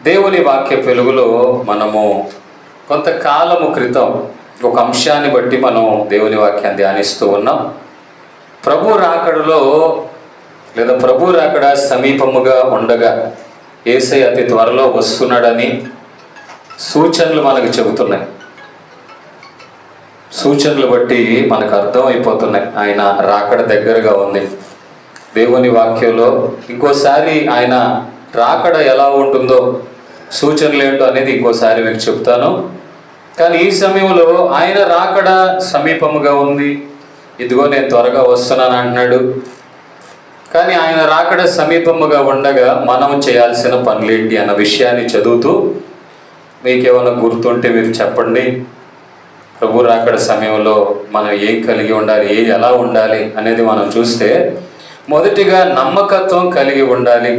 దేవుని వాక్య వెలుగులో మనము కొంతకాలము క్రితం ఒక అంశాన్ని బట్టి మనం దేవుని వాక్యాన్ని ధ్యానిస్తూ ఉన్నాం. ప్రభు రాకడలో లేదా ప్రభు రాకడ సమీపముగా ఉండగా యేసయ్య అతి త్వరలో వస్తున్నాడని సూచనలు మనకు చెబుతున్నాయి. సూచనలు బట్టి మనకు అర్థమైపోతున్నాయి ఆయన రాకడ దగ్గరగా ఉంది. దేవుని వాక్యంలో ఇంకోసారి ఆయన రాకడ ఎలా ఉంటుందో సూచనలు ఏంటో అనేది ఇంకోసారి మీకు చెప్తాను. కానీ ఈ సమయంలో ఆయన రాకడ సమీపముగా ఉంది, ఇదిగో నేను త్వరగా వస్తున్నాను అంటున్నాడు. కానీ ఆయన రాకడ సమీపముగా ఉండగా మనం చేయాల్సిన పనులేంటి అన్న విషయాన్ని చదువుతూ మీకేమైనా గుర్తుంటే మీరు చెప్పండి. ప్రభు రాకడ సమయంలో మనం ఏం కలిగి ఉండాలి, ఎలా ఉండాలి అనేది మనం చూస్తే మొదటిగా నమ్మకత్వం కలిగి ఉండాలి.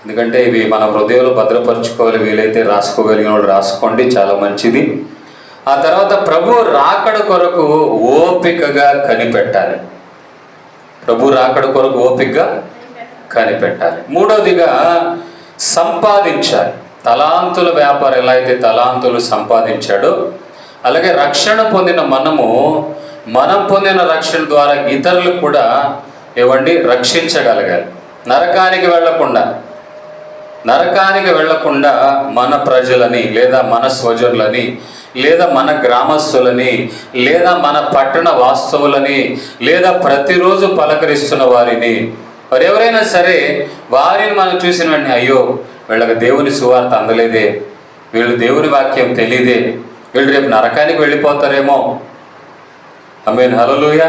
ఎందుకంటే ఇవి మన హృదయంలో భద్రపరచుకోవాలి. వీలైతే రాసుకోగలిగిన వాళ్ళు రాసుకోండి, చాలా మంచిది. ఆ తర్వాత ప్రభు రాకడ కొరకు ఓపికగా కనిపెట్టాలి. ప్రభు రాకడ కొరకు ఓపికగా కనిపెట్టాలి. మూడవదిగా సంపాదించాలి. తలాంతుల వ్యాపారం ఎలా అయితే తలాంతులు సంపాదించాడో అలాగే రక్షణ పొందిన మనం పొందిన రక్షణ ద్వారా ఇతరులు కూడా రక్షించగలగాలి. నరకానికి వెళ్లకుండా మన ప్రజలని లేదా మన స్వజనులని లేదా మన గ్రామస్తులని లేదా మన పట్టణ వాస్తవులని లేదా ప్రతిరోజు పలకరిస్తున్న వారిని ఎవరైనా సరే వారిని మనం చూసిన వెంటనే అయ్యో వీళ్ళకి దేవుని సువార్త అందలేదే, వీళ్ళు దేవుని వాక్యం తెలియదే, వీళ్ళు రేపు నరకానికి వెళ్ళిపోతారేమో. ఆమేన్, హల్లెలూయా.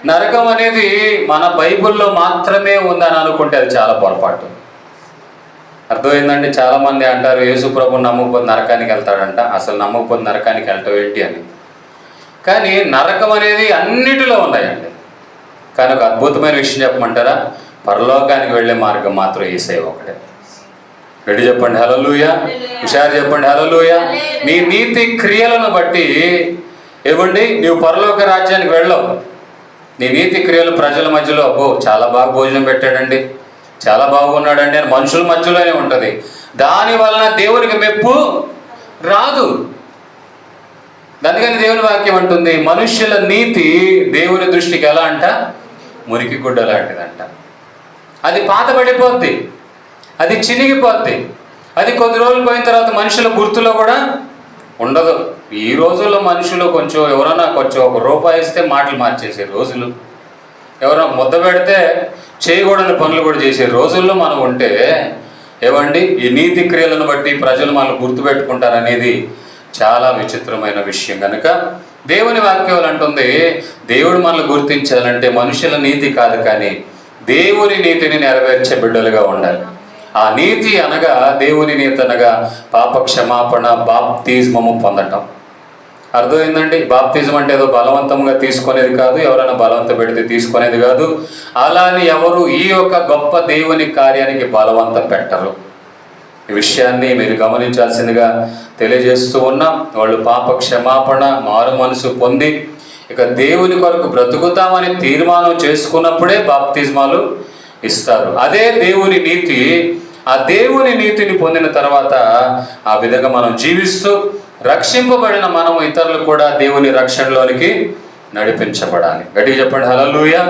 నరకం అనేది మన బైబిల్లో మాత్రమే ఉందని అనుకుంటే అది చాలా పొరపాటు. అర్థమైందండి? చాలామంది అంటారు యేసు ప్రభు నమ్మకపోతే నరకానికి వెళ్తాడంట. అసలు నమ్మకపోతే నరకానికి వెళ్ళటం ఏంటి అని. కానీ నరకం అనేది అన్నిటిలో ఉన్నాయండి. కానీ ఒక అద్భుతమైన విషయం చెప్పమంటారా? పరలోకానికి వెళ్ళే మార్గం మాత్రం యేసయ్య ఒకటే. రెడీ చెప్పండి హల్లెలూయా, హుషారు చెప్పండి హల్లెలూయా. నీ నీతి క్రియలను బట్టి నీవు పరలోక రాజ్యానికి వెళ్ళవు. నీ నీతి క్రియలు ప్రజల మధ్యలో చాలా బాగా భోజనం పెట్టాడండి, చాలా బాగున్నాడండి అని మనుషుల మధ్యలోనే ఉంటుంది. దాని వలన దేవునికి మెప్పు రాదు. అందుకని దేవుని వాక్యం అంటుంది మనుష్యుల నీతి దేవుని దృష్టికి ఎలా అంట? మురికి గుడ్డ లాంటిదంట. అది పాతబడిపోద్ది, అది చినిగిపోద్ది, అది కొద్ది రోజులు పోయిన తర్వాత మనుషుల గుర్తులో కూడా ఉండదు. ఈ రోజుల్లో మనుషులు ఎవరైనా ఒక రూపాయి ఇస్తే మాటలు మార్చేసే రోజులు, ఎవరైనా ముద్ద పెడితే చేయకూడని పనులు కూడా చేసే రోజుల్లో మనం ఉంటే ఈ నీతి క్రియలను బట్టి ప్రజలు మనల్ని గుర్తుపెట్టుకుంటారనేది చాలా విచిత్రమైన విషయం. కనుక దేవుని వాక్యం అంటుంది దేవుడు మనల్ని గుర్తించాలంటే మనుషుల నీతి కాదు, కానీ దేవుని నీతిని నెరవేర్చే బిడ్డలుగా ఉండాలి. ఆ నీతి అనగా దేవుని నీతి అనగా పాప క్షమాపణ, బాప్తిజమము పొందటం. అర్థమైందండి? బాప్తిజం అంటే ఏదో బలవంతంగా తీసుకునేది కాదు, ఎవరైనా బలవంత పెడితే తీసుకునేది కాదు. అలాని ఎవరు ఈ యొక్క గొప్ప దేవుని కార్యానికి బలవంతం పెట్టరు. ఈ విషయాన్ని మీరు గమనించాల్సిందిగా తెలియజేస్తూ ఉన్నాం. వాళ్ళు పాప క్షమాపణ, మారు మనసు పొంది ఇక దేవుని కొరకు బ్రతుకుతామని తీర్మానం చేసుకున్నప్పుడే బాప్తిజమాలు ఇస్తారు. అదే దేవుని నీతి. ఆ దేవుని నీతిని పొందిన తర్వాత ఆ విధంగా మనం జీవిస్తూ రక్షింపబడిన మనము ఇతరులు కూడా దేవుని రక్షణలోనికి నడిపించబడాలి. గట్టిగా చెప్పండి హల్లెలూయా.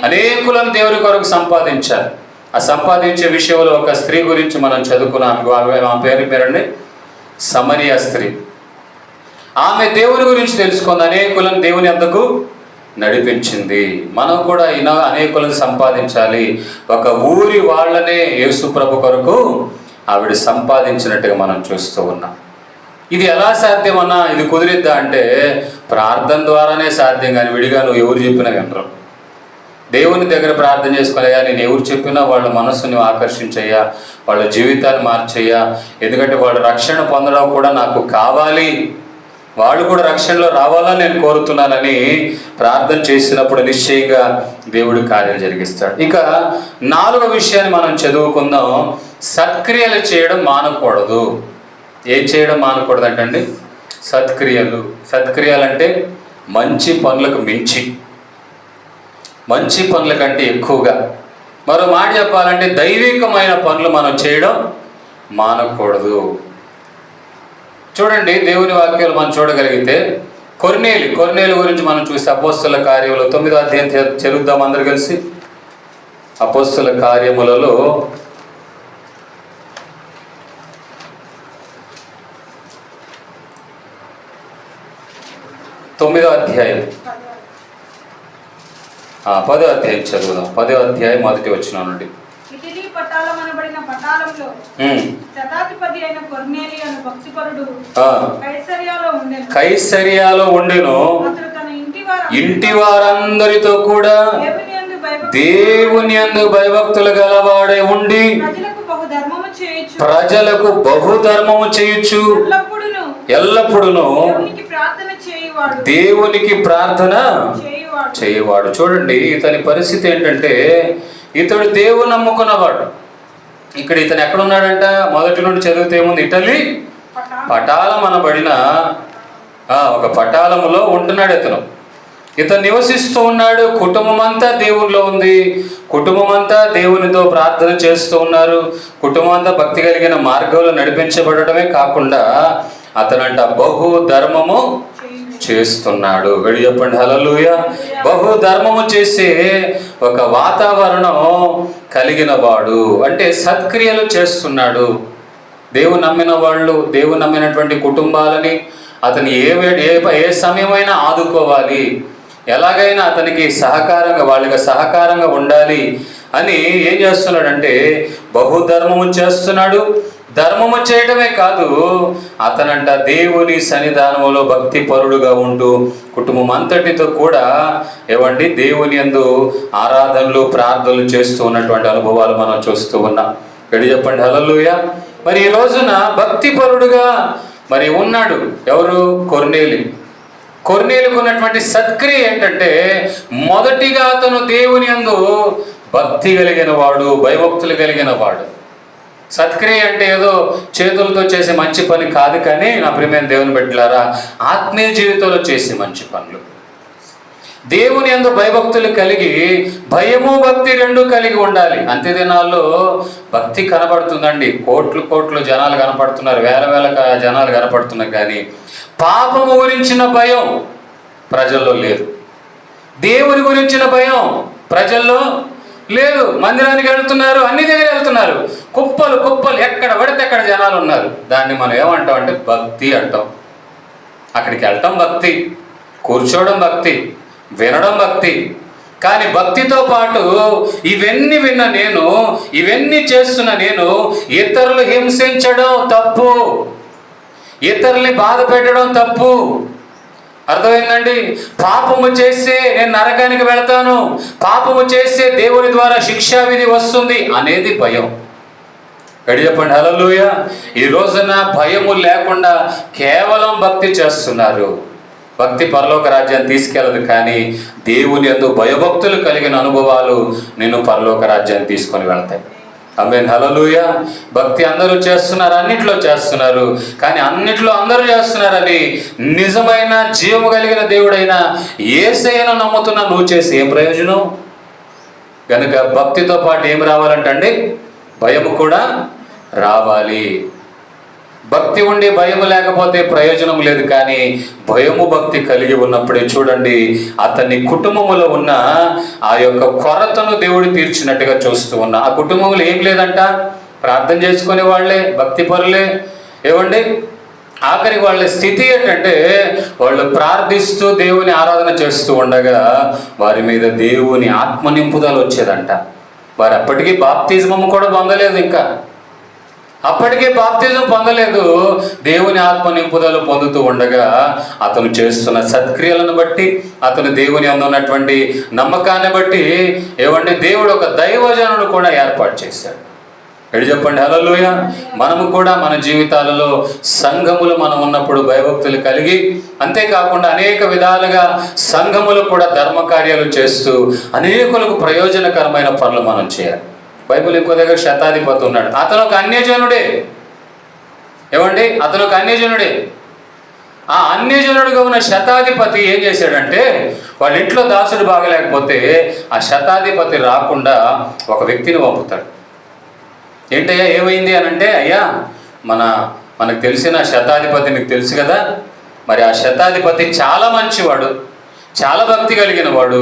అనేకులను దేవుని కొరకు సంపాదించాలి. ఆ సంపాదించే విషయంలో ఒక స్త్రీ గురించి మనం చదువుకున్నాం. ఆమె పేరండి సమరియా స్త్రీ. ఆమె దేవుని గురించి తెలుసుకుంది, అనేకులను దేవుని వద్దకు నడిపించింది. మనం కూడా అనేకులను సంపాదించాలి. ఒక ఊరి వాళ్ళనే యేసు ప్రభు కొరకు ఆవిడ సంపాదించినట్టుగా మనం చూస్తూ ఉన్నాం. ఇది ఎలా సాధ్యమన్నా, ఇది కుదిరిద్దా అంటే ప్రార్థన ద్వారానే సాధ్యం. కానీ విడిగా నువ్వు ఎవరు చెప్పినా వినరు. దేవుని దగ్గర ప్రార్థన చేసుకోలేయా, నేను ఎవరు చెప్పినా వాళ్ళ మనస్సుని ఆకర్షించయ్యా, వాళ్ళ జీవితాన్ని మార్చయ్యా. ఎందుకంటే వాళ్ళు రక్షణ పొందడం కూడా నాకు కావాలి, వాళ్ళు కూడా రక్షణలో రావాలని నేను కోరుతున్నానని ప్రార్థన చేసినప్పుడు నిశ్చయంగా దేవుడు కార్యాలు జరిగిస్తాడు. ఇక 4వ విషయాన్ని మనం చదువుకుందాం. సత్క్రియలు చేయడం మానకూడదు. ఏం చేయడం మానకూడదు అంటండి? సత్క్రియలు అంటే మంచి పనులకు మించి, మంచి పనుల కంటే ఎక్కువగా, మరో మాట చెప్పాలంటే దైవికమైన పనులు మనం చేయడం మానకూడదు. చూడండి, దేవుని వాక్యాలు మనం చూడగలిగితే కొర్నేలి గురించి మనం చూస్తే అపోస్తల కార్యములు 9వ అధ్యాయం చదువుదాం అందరు కలిసి. అపోస్తల కార్యములలో 9వ అధ్యాయం 10వ అధ్యాయం చదువుదాం. 10వ అధ్యాయం మొదటి వచనం నుండి. కైసరియాలో ఉండెను. ఇంటి వారందరితో కూడా దేవుని యందు భయభక్తులు గలవాడై ఉండి ప్రజలకు బహుధర్మము చేయుచు ఎల్లప్పుడూ దేవునికి ప్రార్థన చేయవాడు. చూడండి, ఇతని పరిస్థితి ఏంటంటే ఇతడు దేవుని నమ్ముకున్నవాడు. ఇక్కడ ఇతను ఎక్కడున్నాడంట? మొదటి నుండి చదివితే ఏముంది? ఇటలీ పటాలం అనబడిన ఒక పటాలములో ఉంటున్నాడు ఇతను నివసిస్తూ ఉన్నాడు. కుటుంబం అంతా దేవునిలో ఉంది. కుటుంబం అంతా దేవునితో ప్రార్థన చేస్తూ ఉన్నారు. కుటుంబం అంతా భక్తి కలిగిన మార్గంలో నడిపించబడటమే కాకుండా అతనంట బహు ధర్మము చేస్తున్నాడు. వెళ్ళి చెప్పండి హల్లెలూయా. బహు ధర్మము చేసే ఒక వాతావరణం కలిగిన వాడు, అంటే సత్క్రియలు చేస్తున్నాడు. దేవుని నమ్మిన వాళ్ళు, దేవుని నమ్మినటువంటి కుటుంబాలని అతను ఏ సమయమైనా ఆదుకోవాలి, ఎలాగైనా అతనికి వాళ్ళకి సహకారంగా ఉండాలి అని ఏం చేస్తున్నాడంటే బహుధర్మము చేస్తున్నాడు. ధర్మము చేయడమే కాదు, అతనంట దేవుని సన్నిధానంలో భక్తి పరుడుగా ఉంటూ కుటుంబం అంతటితో కూడా దేవుని యందు ఆరాధనలు ప్రార్థనలు చేస్తూ ఉన్నటువంటి అనుభవాలు మనం చూస్తూ ఉన్నాం. వెళ్ళి చెప్పండి హల్లెలూయా. మరి ఈ రోజున భక్తి పరుడుగా మరి ఉన్నాడు ఎవరు? కొర్నేలికి ఉన్నటువంటి సత్క్రియ ఏంటంటే మొదటిగా అతను దేవుని యందు భక్తి కలిగిన వాడు, భయభక్తులు కలిగిన వాడు. సత్క్రియ అంటే ఏదో చేతులతో చేసే మంచి పని కాదు, కానీ నా ప్రియమైన దేవుని బిడ్డలారా, ఆత్మీయ జీవితంలో చేసే మంచి పనులు. దేవుని యందు భయభక్తులు కలిగి, భయము భక్తి రెండు కలిగి ఉండాలి. అంత్య దినాల్లో భక్తి కనబడుతుందండి. కోట్లు జనాలు కనపడుతున్నారు, వేల జనాలు కనపడుతున్నారు, కానీ పాపము గురించిన భయం ప్రజల్లో లేదు. దేవుని గురించిన భయం ప్రజల్లో లేదు. మందిరానికి వెళ్తున్నారు, అన్ని దగ్గర వెళ్తున్నారు, కుప్పలు ఎక్కడ పడితే అక్కడ జనాలు ఉన్నారు. దాన్ని మనం ఏమంటాం అంటే భక్తి అంటాం. అక్కడికి వెళ్ళటం భక్తి, కూర్చోవడం భక్తి, వినడం భక్తి. కానీ భక్తితో పాటు ఇవన్నీ విన్న నేను, ఇవన్నీ చేస్తున్న నేను ఇతరులు హింసించడం తప్పు, ఇతరుల్ని బాధ పెట్టడం తప్పు. అర్థమైందండి? పాపము చేస్తే నేను నరకానికి వెళతాను, పాపము చేస్తే దేవుని ద్వారా శిక్షావిధి వస్తుంది అనేది భయం. గడి చెప్పండి హల్లెలూయా. ఈ రోజున భయము లేకుండా కేవలం భక్తి చేస్తున్నారు. భక్తి పరలోక రాజ్యాన్ని తీసుకెళ్ళదు, కానీ దేవుని యందు భయభక్తులు కలిగిన అనుభవాలు నిన్ను పరలోక రాజ్యాన్ని తీసుకొని వెళ్తాయి. ఆమేన్ హల్లెలూయా. భక్తి అందరూ చేస్తున్నారు, అన్నిట్లో చేస్తున్నారు, కానీ అన్నిట్లో అందరూ చేస్తున్నారని నిజమైన జీవము కలిగిన దేవుడైన యేసయ్యను నమ్ముతున్నా నువ్వు చేసి ఏం ప్రయోజనం? కనుక భక్తితో పాటు ఏం రావాలంటండి? భయము కూడా రావాలి. భక్తి ఉండి భయము లేకపోతే ప్రయోజనం లేదు, కానీ భయము భక్తి కలిగి ఉన్నప్పుడే చూడండి అతని కుటుంబములో ఉన్న ఆ యొక్క కొరతను దేవుడు తీర్చినట్టుగా చూస్తూ ఉన్నా. ఆ కుటుంబంలో ఏం లేదంట, ప్రార్థన చేసుకునే వాళ్ళే, భక్తి పరులే. ఆఖరి వాళ్ళ స్థితి ఏంటంటే వాళ్ళు ప్రార్థిస్తూ దేవుని ఆరాధన చేస్తూ ఉండగా వారి మీద దేవుని ఆత్మ నింపుదల వచ్చేదంట. వారు అప్పటికీ బాప్తిజం కూడా పొందలేదు, ఇంకా అప్పటికే బాప్తిజం పొందలేదు. దేవుని ఆత్మ నింపుదల పొందుతూ ఉండగా అతను చేస్తున్న సత్క్రియలను బట్టి, అతను దేవుని యందు ఉన్నటువంటి నమ్మకాన్ని బట్టి దేవుడు ఒక దైవజనుడు కూడా ఏర్పాటు చేశాడు. ఎడి చెప్పండి హల్లెలూయా. మనము కూడా మన జీవితాలలో సంఘములు మనం ఉన్నప్పుడు భయభక్తులు కలిగి, అంతేకాకుండా అనేక విధాలుగా సంఘములు కూడా ధర్మకార్యాలు చేస్తూ అనేకులకు ప్రయోజనకరమైన పనులు మనం చేయాలి. బైబిల్ ఇంకో దగ్గర శతాధిపతి ఉన్నాడు, అతను ఒక అన్యజనుడే. అతను ఒక అన్యజనుడే. ఆ అన్యజనుడిగా ఉన్న శతాధిపతి ఏం చేశాడంటే వాళ్ళ ఇంట్లో దాసుడు బాగలేకపోతే ఆ శతాధిపతి రాకుండా ఒక వ్యక్తిని పంపుతాడు. ఏంటయ్యా ఏమైంది అని అంటే, అయ్యా మనకు తెలిసిన శతాధిపతి మీకు తెలుసు కదా, మరి ఆ శతాధిపతి చాలా మంచివాడు, చాలా భక్తి కలిగిన వాడు.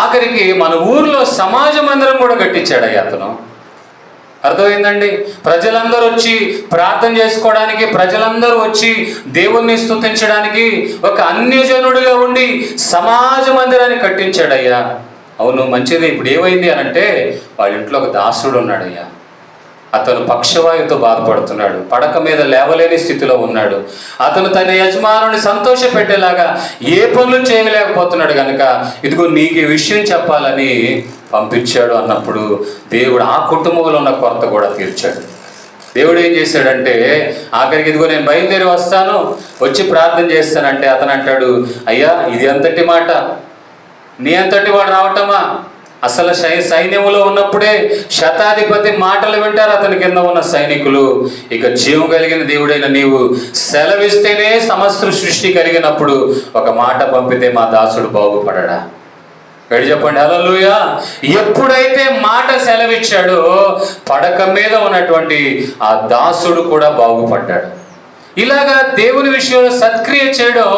ఆఖరికి మన ఊర్లో సమాజ మందిరం కూడా కట్టించాడయ్యా అతను. అర్థమైందండి? ప్రజలందరూ వచ్చి ప్రార్థన చేసుకోవడానికి, ప్రజలందరూ వచ్చి దేవుణ్ణి స్తుతించడానికి ఒక అన్యజనుడిగా ఉండి సమాజ మందిరాన్ని కట్టించాడయ్యా. అవును, మంచిది. ఇప్పుడు ఏమైంది అని అంటే, వాళ్ళ ఇంట్లో ఒక దాసుడు ఉన్నాడయ్యా. అతను పక్షవాయువుతో బాధపడుతున్నాడు, పడక మీద లేవలేని స్థితిలో ఉన్నాడు. అతను తన యజమానుని సంతోషపెట్టేలాగా ఏ పనులు చేయలేకపోతున్నాడు కనుక ఇదిగో నీకు ఈ విషయం చెప్పాలని పంపించాడు అన్నప్పుడు దేవుడు ఆ కుటుంబంలో ఉన్న కొరత కూడా తీర్చాడు. దేవుడు ఏం చేశాడంటే, ఆఖరికి ఇదిగో నేను బయలుదేరి వస్తాను, వచ్చి ప్రార్థన చేస్తానంటే అతను అంటాడు, అయ్యా ఇది ఎంతటి మాట, నీ అంతటి వాడు రావటమా? అసలు సైన్యంలో ఉన్నప్పుడే శతాధిపతి మాటలు వింటారు అతని కింద ఉన్న సైనికులు. ఇక జీవం కలిగిన దేవుడైన నీవు సెలవిస్తేనే సమస్త సృష్టి కలిగినప్పుడు ఒక మాట పంపితే మా దాసుడు బాగుపడడా? గడి చెప్పండి హల్లెలూయా. ఎప్పుడైతే మాట సెలవిచ్చాడో పడక మీద ఉన్నటువంటి ఆ దాసుడు కూడా బాగుపడ్డాడు. ఇలాగా దేవుని విషయంలో సత్క్రియ చేయడం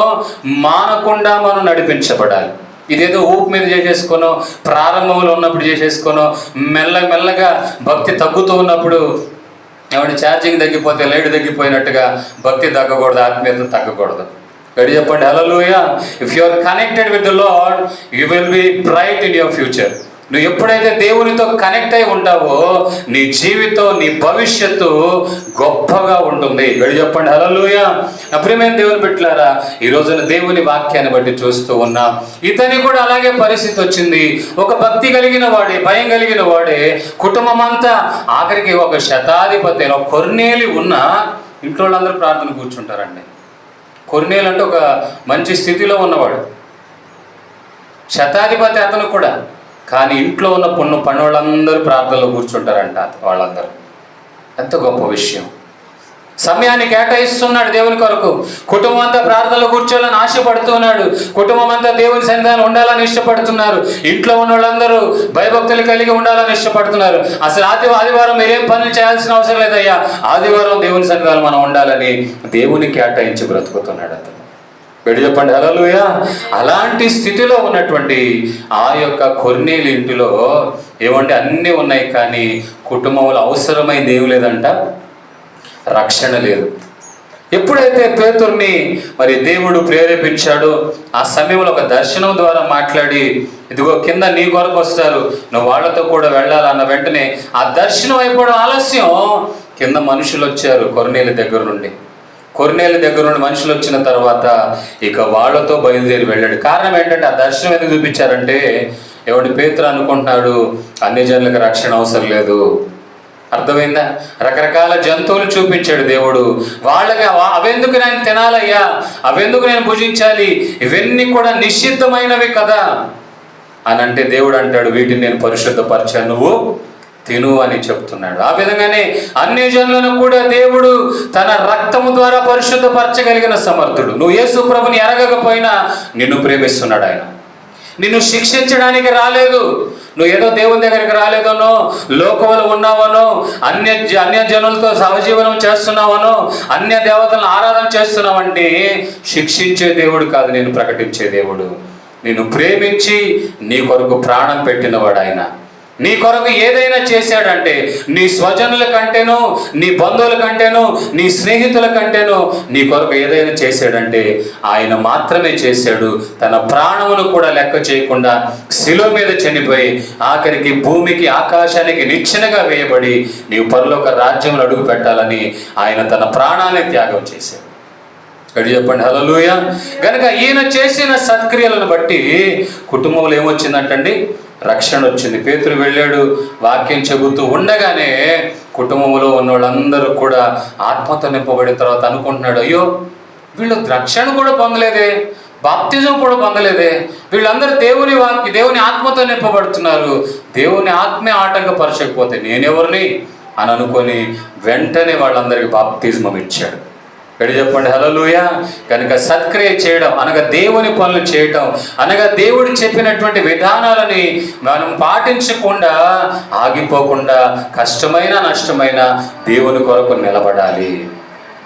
మానకుండా మనం నడిపించబడాలి. ఇదేదో ఊపు మీద చేసేసుకోనో, ప్రారంభంలో ఉన్నప్పుడు చేసేసుకోనో, మెల్లగా భక్తి తగ్గుతూ ఉన్నప్పుడు ఏమంటే ఛార్జింగ్ తగ్గిపోతే లైట్ తగ్గిపోయినట్టుగా భక్తి తగ్గకూడదు, ఆత్మీయత తగ్గకూడదు. గడి చెప్పండి hallelujah. If you are connected with the lord you will be bright in your future. నువ్వు ఎప్పుడైతే దేవునితో కనెక్ట్ అయి ఉంటావో నీ జీవితం, నీ భవిష్యత్తు గొప్పగా ఉంటుంది. గడి చెప్పండి హల్లెలూయా. నా ప్రియమైన దేవుని బిడ్డలారా, ఈ రోజున దేవుని వాక్యాన్ని బట్టి చూస్తూ ఉన్నాం. ఇతని కూడా అలాగే పరిస్థితి వచ్చింది. ఒక భక్తి కలిగిన వాడే, భయం కలిగిన వాడే, కుటుంబం అంతా, ఆఖరికి ఒక శతాధిపతి కొర్నేలి ఉన్న ఇంట్లో వాళ్ళందరూ ప్రార్థన కూర్చుంటారండి. కొర్నేలు అంటే ఒక మంచి స్థితిలో ఉన్నవాడు, శతాధిపతి అతను కూడా. కానీ ఇంట్లో ఉన్న పనులందరూ ప్రార్థనలో కూర్చుంటారంట వాళ్ళందరూ. ఎంత గొప్ప విషయం. సమయాన్ని కేటాయిస్తున్నాడు దేవుని కొరకు. కుటుంబం అంతా ప్రార్థనలో కూర్చోవాలని ఆశపడుతున్నాడు. కుటుంబం అంతా దేవుని సన్నిధానం ఉండాలని ఇష్టపడుతున్నారు. ఇంట్లో ఉన్న వాళ్ళందరూ భయభక్తులు కలిగి ఉండాలని ఇష్టపడుతున్నారు. అసలు ఆదివారం మీరేం పనులు చేయాల్సిన అవసరం లేదయ్యా, ఆదివారం దేవుని సన్నిధానం మనం ఉండాలని దేవుని కేటాయించి బ్రతుకుతున్నాడు అతను. పెడి చెప్పండి హల్లెలూయా. అలాంటి స్థితిలో ఉన్నటువంటి ఆ యొక్క కొర్నేలు ఇంటిలో ఏమంటే అన్నీ ఉన్నాయి, కానీ కుటుంబంలో అవసరమైంది ఏమి లేదంట, రక్షణ లేదు. ఎప్పుడైతే పేతుర్ని మరి దేవుడు ప్రేరేపించాడో ఆ సమయంలో ఒక దర్శనం ద్వారా మాట్లాడి, ఇదిగో కింద నీ కొరకు వస్తారు, నువ్వు వాళ్ళతో కూడా వెళ్ళాలన్న వెంటనే ఆ దర్శనం అయిపోవడం ఆలస్యం. కింద మనుషులు వచ్చారు కొర్నేలు దగ్గర నుండి. కొర్నేలు దగ్గర నుండి మనుషులు వచ్చిన తర్వాత ఇక వాళ్ళతో బయలుదేరి వెళ్ళాడు. కారణం ఏంటంటే ఆ దర్శనం ఎందుకు చూపించారంటే, ఎవడి పేతురు అనుకుంటున్నాడు అన్ని జనులకు రక్షణ అవసరం లేదు. అర్థమైందా? రకరకాల జంతువులు చూపించాడు దేవుడు. వాళ్ళకి అవెందుకు నేను తినాలయ్యా, అవెందుకు నేను భుజించాలి, ఇవన్నీ కూడా నిషిద్ధమైనవి కదా అని అంటే దేవుడు అంటాడు, వీటిని నేను పరిశుద్ధపరిచాను, నువ్వు తిను అని చెప్తున్నాడు. ఆ విధంగానే అన్ని జనులను కూడా దేవుడు తన రక్తము ద్వారా పరిశుద్ధపరచగలిగిన సమర్థుడు. నువ్వు యేసు ప్రభుని ఎరగకపోయినా నిన్ను ప్రేమిస్తున్నాడు ఆయన. నిన్ను శిక్షించడానికి రాలేదు. నువ్వు ఏదో దేవుని దగ్గరికి రాలేదనో, లోకంలో ఉన్నావనో, అన్య జనులతో సహజీవనం చేస్తున్నావనో, అన్య దేవతలను ఆరాధన చేస్తున్నావంటే శిక్షించే దేవుడు కాదు, నేను ప్రకటించే దేవుడు. నిన్ను ప్రేమించి నీ కొరకు ప్రాణం పెట్టినవాడు ఆయన. నీ కొరకు ఏదైనా చేశాడంటే, నీ స్వజనుల కంటేనో, నీ బంధువుల కంటేనో, నీ స్నేహితుల కంటేనో నీ కొరకు ఏదైనా చేశాడంటే ఆయన మాత్రమే చేశాడు. తన ప్రాణమును కూడా లెక్క చేయకుండా శిలువ మీద చనిపోయి ఆఖరికి భూమికి ఆకాశానికి నిచ్చెనగా వేయబడి నీవు పరలోక రాజ్యంలో అడుగు పెట్టాలని ఆయన తన ప్రాణాన్ని త్యాగం చేశాడు. గడి చెప్పండి హల్లెలూయా. కనుక ఈయన చేసిన సత్క్రియలను బట్టి కుటుంబంలో ఏమొచ్చిందంటండి, రక్షణ వచ్చింది. పేతురు వెళ్ళాడు, వాక్యం చెబుతూ ఉండగానే కుటుంబంలో ఉన్న వాళ్ళందరూ కూడా ఆత్మతో నింపబడిన తర్వాత అనుకుంటున్నాడు, అయ్యో వీళ్ళు రక్షణ కూడా పొందలేదే, బాప్తిజం కూడా పొందలేదే, వీళ్ళందరూ దేవుని ఆత్మతో నింపబడుతున్నారు, దేవుని ఆత్మే ఆటంకపరచకపోతే నేనెవరిని అని అనుకొని వెంటనే వాళ్ళందరికీ బాప్తిజం ఇచ్చాడు. గడి చెప్పండి హల్లెలూయా. కనుక సత్క్రియ చేయడం అనగా దేవుని పనులు చేయటం అనగా దేవుడు చెప్పినటువంటి విధానాలని మనం పాటించకుండా ఆగిపోకుండా కష్టమైన నష్టమైన దేవుని కొరకు నిలబడాలి.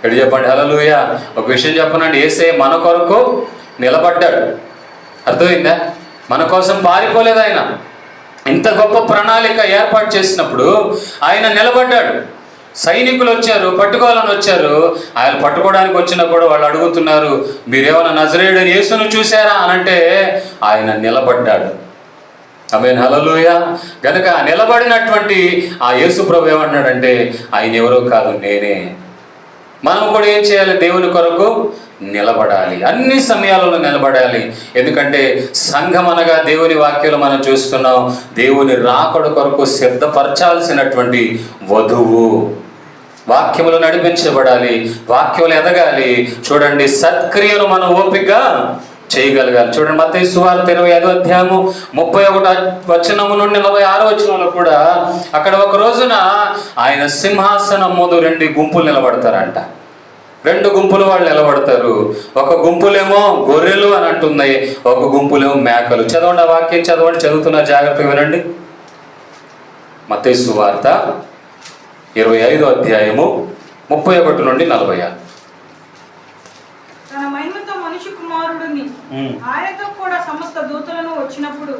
గడి చెప్పండి హల్లెలూయా. ఒక విషయం చెప్పనండి, యేసయ్య మన కొరకు నిలబడ్డాడు. అర్థమైందా? మన కోసం పారిపోలేదు ఆయన. ఇంత గొప్ప ప్రణాళిక ఏర్పాటు చేసినప్పుడు ఆయన నిలబడ్డాడు. సైనికులు వచ్చారు, పట్టుకోవాలని వచ్చారు. ఆయన పట్టుకోవడానికి వచ్చినా కూడా వాళ్ళు అడుగుతున్నారు, మీరేమైనా నజరేయుడైన యేసును చూశారా అని అంటే ఆయన నిలబడ్డాడు. ఆమేన్ హల్లెలూయా. గనుక నిలబడినటువంటి ఆ యేసు ప్రభు ఏమంటున్నాడంటే ఆయన ఎవరో కాదు, నేనే. మనం కూడా ఏం చేయాలి? దేవుని కొరకు నిలబడాలి. అన్ని సమయాలలో నిలబడాలి. ఎందుకంటే సంఘం అనగా దేవుని వాక్యాలు మనం చూస్తున్నాం, దేవుని రాకడ కొరకు సిద్ధపరచాల్సినటువంటి వధువు. వాక్యములు నడిపించబడాలి, వాక్యములు ఎదగాలి. చూడండి, సత్క్రియను మనం ఓపికగా చేయగలగాలి. చూడండి, మత్తయి సువార్త 25వ అధ్యాయము 31వ వచనము నుండి 46వ వచనంలో కూడా అక్కడ ఒక రోజున ఆయన సింహాసనం ముందు 2 గుంపులు నిలబడతారంట. 2 గుంపులు వాళ్ళు నిలబడతారు. ఒక గుంపులేమో గొర్రెలు అని అంటున్నాయి, ఒక గుంపులేమో మేకలు. చదవండి, ఆ వాక్యం చదవండి. చదువుతున్న జాగ్రత్తగా వినండి. మత్తయి సువార్త 25వ అధ్యాయము 31 నుండి 46. తన మహిమతో మనిషి కుమారుడిని ఆయనతో కూడా సమస్త దూతలను వచ్చినప్పుడు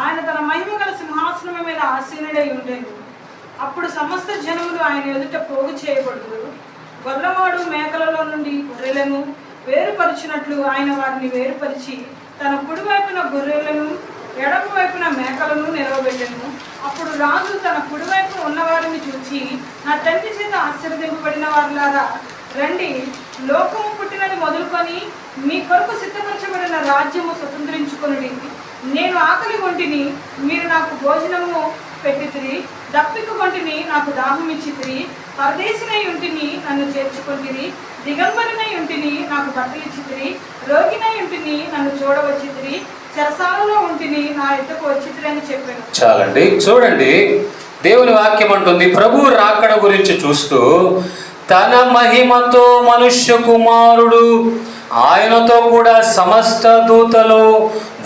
ఆయన తన మహిమ గల సింహాసనం మీద ఆసీనుడై ఉండేది. అప్పుడు సమస్త జనములు ఆయన ఎదుట పోగు చేయబడుదురు. గొర్రెవాడు మేకలలో నుండి గొర్రెలను వేరుపరిచినట్లు ఆయన వారిని వేరుపరిచి తన కుడి వైపున గొర్రెలను ఎడమ వైపున మేకలను నిలవబెట్టెను. అప్పుడు రాజు తన కుడివైపు ఉన్నవారిని చూచి, నా తండ్రి చేత ఆశీర్వదింపబడిన వారులారా, రండి, లోకము పుట్టినది మొదలుకొని మీ కొరకు సిద్ధపరచబడిన రాజ్యము స్వతంత్రించుకొనుడి. నేను ఆకలి కొంటిని, మీరు నాకు భోజనము పెట్టితిరి. దప్పిక కొంటిని, నాకు దాహం ఇచ్చితిరి. పరదేశినై ఉంటిని, నన్ను చేర్చుకొంటిరి. దిగంబరినై ఉంటిని, నాకు బట్టలు ఇచ్చితిరి. రోగినై ఉంటిని, నన్ను చూడవచ్చితిరి. చెరసాలలో ఉంటిని, నా ఎద్దకు వచ్చితిరి అని చెప్పాను. చాలండి. చూడండి, దేవుని వాక్యం అంటుంది, ప్రభువు రాకడ గురించి చూస్తూ తన మహిమతో మనుష్య కుమారుడు ఆయనతో కూడా సమస్త దూతలు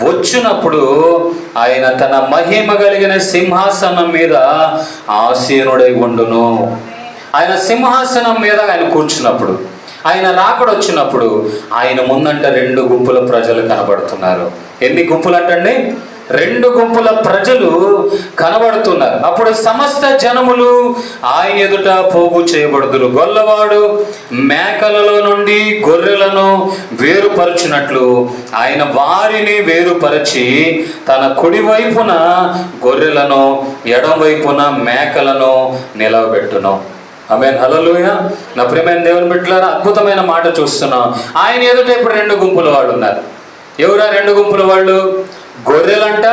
వచ్చినప్పుడు ఆయన తన మహిమ కలిగిన సింహాసనం మీద ఆసీనుడై ఉండును. ఆయన సింహాసనం మీద ఆయన కూర్చున్నప్పుడు, ఆయన రాకడ వచ్చినప్పుడు ఆయన ముందంట 2 గుంపుల ప్రజలు కనబడుతున్నారు. ఎన్ని గుంపులు అంటండి? 2 గుంపుల ప్రజలు కనబడుతున్నారు. అప్పుడు సమస్త జనములు ఆయన ఎదుట పోగు చేయబడుదురు. గొల్లవాడు మేకలలో నుండి గొర్రెలను వేరుపరచినట్లు ఆయన వారిని వేరుపరచి తన కుడి వైపున గొర్రెలను ఎడమ వైపున మేకలను నిలవబెట్టును. ఆమేన్ హల్లెలూయా. నా ప్రియమైన దేవుని బిడ్డలారా, అద్భుతమైన మాట చూస్తున్నాం. ఆయన ఎదుట ఇప్పుడు 2 గుంపుల వాళ్ళు ఉన్నారు. ఎవరా 2 గుంపుల వాళ్ళు? గొర్రెలంట,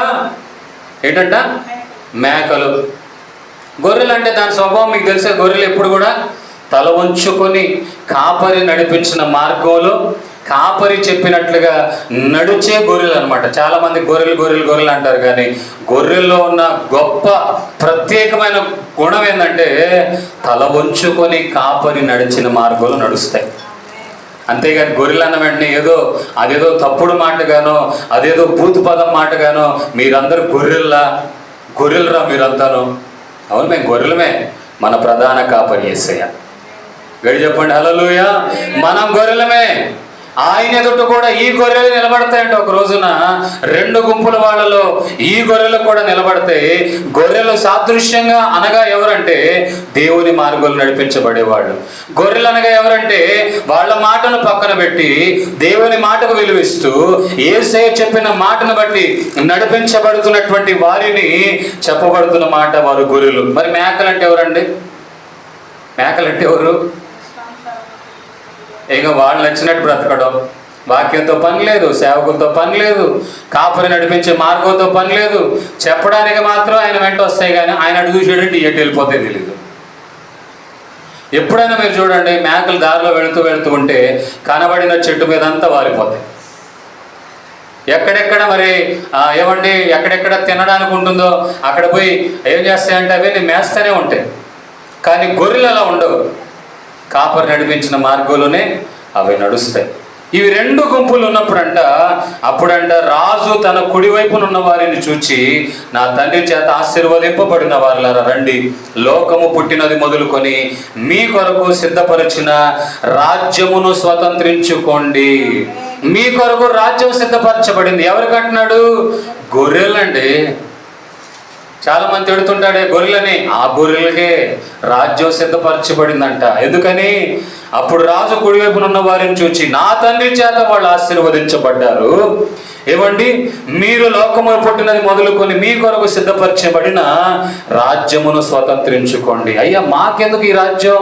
ఏంటంట? మేకలు. గొర్రెలు అంటే దాని స్వభావం మీకు తెలిసే, గొర్రెలు ఎప్పుడు కూడా తల వంచుకొని కాపరి నడిపించిన మార్గంలో కాపరి చెప్పినట్లుగా నడిచే గొర్రెలు అనమాట. చాలామంది గొర్రెలు గొర్రెలు గొర్రెలు అంటారు, కానీ గొర్రెల్లో ఉన్న గొప్ప ప్రత్యేకమైన గుణం ఏంటంటే తల వంచుకొని కాపరి నడిచిన మార్గంలో నడుస్తాయి. అంతేగాని గొర్రెలు అన్న వెంటనే అదేదో తప్పుడు మాటగానో అదేదో బూతు పదం మాటగానో మీరందరూ గొర్రెలరా మీరంతాను. అవును, మేము గొర్రెలమే. మన ప్రధాన కాపరి యేసయ్య. గడి చెప్పండి హల్లెలూయా. మనం గొర్రెలమే. ఆయన ఎదుట కూడా ఈ గొర్రెలు నిలబడతాయంటే ఒక రోజున 2 గుంపుల వాళ్ళలో ఈ గొర్రెలు కూడా నిలబడతాయి. గొర్రెలు సాదృశ్యంగా అనగా ఎవరంటే దేవుని మార్గంలో నడిపించబడేవాళ్ళు. గొర్రెలు అనగా ఎవరంటే వాళ్ళ మాటను పక్కన పెట్టి దేవుని మాటకు విలువిస్తూ యేసయ్య చెప్పిన మాటను బట్టి నడిపించబడుతున్నటువంటి వారిని చెప్పబడుతున్న మాట వారు గొర్రెలు. మరి మేకలంటే ఎవరండి? మేకలంటే ఎవరు? ఇక వాళ్ళు నచ్చినట్టు బ్రతకడం, వాక్యంతో పని లేదు, సేవకులతో పని లేదు, కాపురి నడిపించే మార్గంతో పని లేదు. చెప్పడానికి మాత్రం ఆయన వెంట వస్తాయి, కానీ ఆయన అడుగు చూడండి ఎటు వెళ్ళిపోతే తెలియదు. ఎప్పుడైనా మీరు చూడండి, మేకలు దారిలో వెళుతూ ఉంటే కనబడిన చెట్టు మీద అంతా వారిపోతాయి. ఎక్కడెక్కడ మరి ఏమండి ఎక్కడెక్కడ తినడానికి ఉంటుందో అక్కడ పోయి ఏం చేస్తాయంటే అవి మేస్తూనే ఉంటాయి. కానీ గొర్రెలు అలా ఉండవు. కాపరి నడిపించిన మార్గంలోనే అవి నడుస్తాయి. ఇవి రెండు గుంపులు ఉన్నప్పుడంట, అప్పుడంట రాజు తన కుడివైపునున్న వారిని చూచి, నా తండ్రి చేత ఆశీర్వదింపబడిన వారులారా రండి, లోకము పుట్టినది మొదలుకొని మీ కొరకు సిద్ధపరిచిన రాజ్యమును స్వతంత్రించుకోండి. మీ కొరకు రాజ్యం సిద్ధపరచబడింది. ఎవరికి అంటున్నాడు? గొర్రెలండి. చాలా మంది తిడుతుంటాడే గొర్రెలని. ఆ గొర్రెలకే రాజ్యం సిద్ధపరచబడిందంట. ఎందుకని? అప్పుడు రాజు కుడివైపున ఉన్న వారిని చూచి, నా తండ్రి చేత వాళ్ళు ఆశీర్వదించబడ్డారు. ఏమండి? మీరు లోకము పుట్టినది మొదలుకొని మీ కొరకు సిద్ధపరచబడిన రాజ్యమును స్వతంత్రించుకోండి. అయ్యా, మాకెందుకు ఈ రాజ్యం?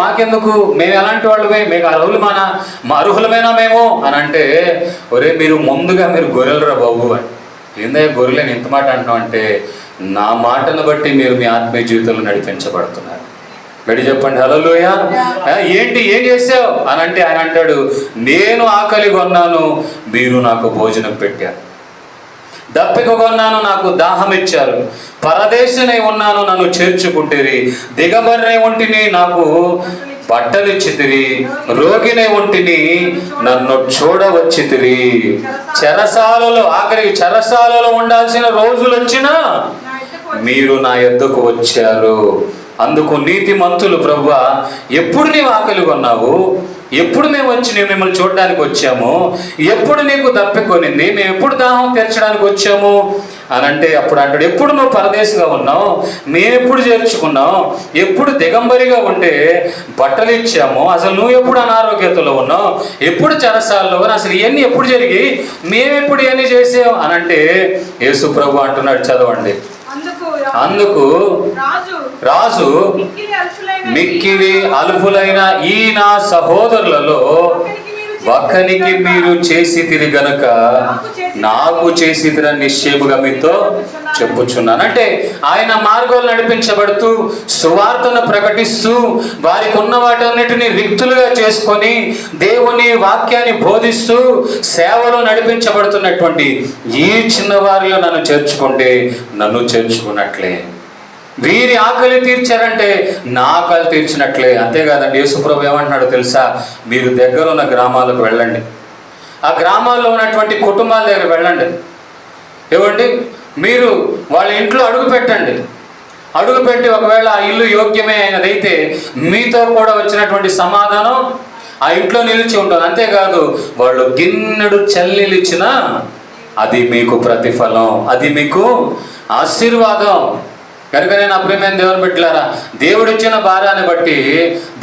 మాకెందుకు? మేము ఎలాంటి వాళ్ళమే? మీకు అర్హులమేనా మేము అని అంటే, ఒరే మీరు ముందుగా మీరు గొర్రెలరా బాబు అని. ఏందయ్యా గొర్రెలని ఎంత మాట అంటున్నాం అంటే, నా మాటను బట్టి మీరు మీ ఆత్మీయ జీవితంలో నడిపించబడుతున్నారు. గడి చెప్పండి హల్లెలూయా. ఏంటి, ఏం చేసావు అని అంటే ఆయన అంటాడు, నేను ఆకలి కొన్నాను, మీరు నాకు భోజనం పెట్టారు. దప్పిక కొన్నాను, నాకు దాహం ఇచ్చారు. పరదేశినై ఉన్నాను, నన్ను చేర్చుకుంటేరి. దిగబడినై ఉంటిని, నాకు బట్టలు ఇచ్చితిరి. రోగినై ఉంటిని, నన్ను చూడవచ్చితిరి. చెరసాలలో, ఆఖరికి చెరసాలలో ఉండాల్సిన రోజులు వచ్చినా మీరు నా యొద్దకు వచ్చారు. అందుకు నీతిమంతులు, ప్రభువా ఎప్పుడు నీవు ఆకలి కొన్నావు? ఎప్పుడు మేము వచ్చి మేము మిమ్మల్ని చూడడానికి వచ్చాము? ఎప్పుడు నీకు దప్పికొనింది? మేము ఎప్పుడు దాహం తీర్చడానికి వచ్చాము అని అంటే, అప్పుడు అంటాడు, ఎప్పుడు నువ్వు పరదేశిగా ఉన్నావు, మేమెప్పుడు చేర్చుకున్నావు? ఎప్పుడు దిగంబరిగా ఉంటే బట్టలు ఇచ్చాము? అసలు నువ్వు ఎప్పుడు అనారోగ్యతలో ఉన్నావు? ఎప్పుడు చెరసాలలో? అసలు ఇవన్నీ ఎప్పుడు జరిగి మేమెప్పుడు ఇవన్నీ చేసావు అని అంటే, యేసు ప్రభు అంటున్నాడు, చదవండి. అందుకు రాజు మిక్కిలి అల్పులైన ఈ నా సహోదరులలో ఒక్కనికి మీరు చేసితిరి గనుక నాకు చేసితిరని నిశ్చయముగా మీతో చెప్పుచున్నాను. అంటే ఆయన మార్గంలో నడిపించబడుతూ సువార్తను ప్రకటిస్తూ వారికి ఉన్న వాటన్నిటిని రిక్తులుగా చేసుకొని దేవుని వాక్యాన్ని బోధిస్తూ సేవలో నడిపించబడుతున్నటువంటి ఈ చిన్నవారిలో నన్ను చేర్చుకుంటే నన్ను చేర్చుకున్నట్లే. వీరి ఆకలి తీర్చారంటే నా ఆకలి తీర్చినట్లే. అంతేకాదండి, యేసుప్రభు ఏమంటున్నాడో తెలుసా? మీరు దగ్గర ఉన్న గ్రామాలకు వెళ్ళండి, ఆ గ్రామాల్లో ఉన్నటువంటి కుటుంబాల దగ్గర వెళ్ళండి. ఏమండి, మీరు వాళ్ళ ఇంట్లో అడుగు పెట్టండి. అడుగు పెట్టి ఒకవేళ ఆ ఇల్లు యోగ్యమే అయినదైతే మీతో కూడా వచ్చినటువంటి సమాధానం ఆ ఇంట్లో నిలిచి ఉంటుంది. అంతేకాదు, వాళ్ళు గిన్నెడు చల్లీలు ఇచ్చినా అది మీకు ప్రతిఫలం, అది మీకు ఆశీర్వాదం. కనుకనే నా ప్రియమైన దేవుని బిడ్డలారా, దేవుడిచ్చిన భారాన్ని బట్టి,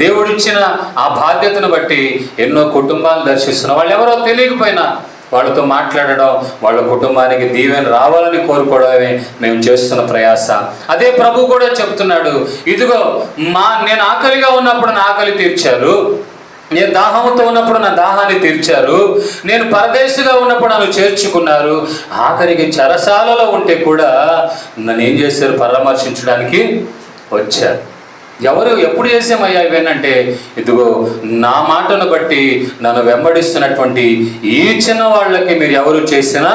దేవుడిచ్చిన ఆ బాధ్యతను బట్టి ఎన్నో కుటుంబాలు దర్శిస్తున్నాం. వాళ్ళు ఎవరో తెలియకపోయినా వాళ్ళతో మాట్లాడడం, వాళ్ళ కుటుంబానికి దీవెన రావాలని కోరుకోవడమే మేము చేస్తున్న ప్రయాస. అదే ప్రభు కూడా చెప్తున్నాడు, ఇదిగో నేను ఆకలిగా ఉన్నప్పుడు నా ఆకలి తీర్చారు, నేను దాహంతో ఉన్నప్పుడు నా దాహాన్ని తీర్చారు, నేను పరదేశిగా ఉన్నప్పుడు నన్ను చేర్చుకున్నారు, ఆఖరికి చెరసాలలో ఉంటే కూడా నన్ను ఏం చేశారు? పరామర్శించడానికి వచ్చారు. ఎవరు ఎప్పుడు చేసామయ్యా ఇవేనంటే, ఇదిగో నా మాటను బట్టి నన్ను వెంబడిస్తున్నటువంటి ఈ చిన్న వాళ్ళకి మీరు ఎవరు చేసినా